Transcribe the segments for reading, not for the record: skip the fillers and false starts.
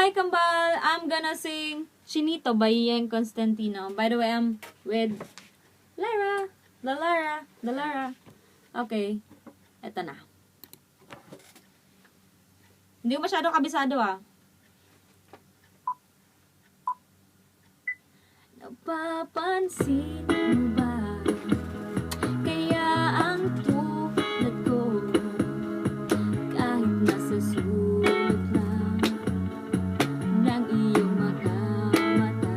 Hi, Kambal! I'm gonna sing Chinito by Yang Constantino. By the way, I'm with Lara. The Lara. Okay. Eto na. Hindi ko masyadong kabisado ah. Napapansin mo ba? Kaya ang tulad ko, kahit nasa sulot lang ng iyong mga mata,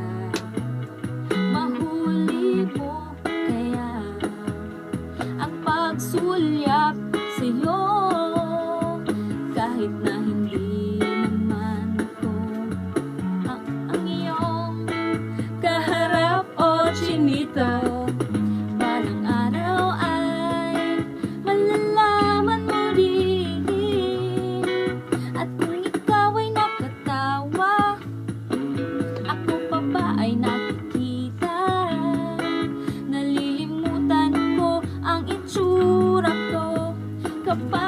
mahuli mo kaya ang pagsulyap sa'yo, kahit na hindi naman ko ang iyong kaharap o chinito. Balang araw ay malalaman mo din, at kung ikaw ay nakatawa, ako pa ba ay nakikita? Nalilimutan ko ang itsura ko kapag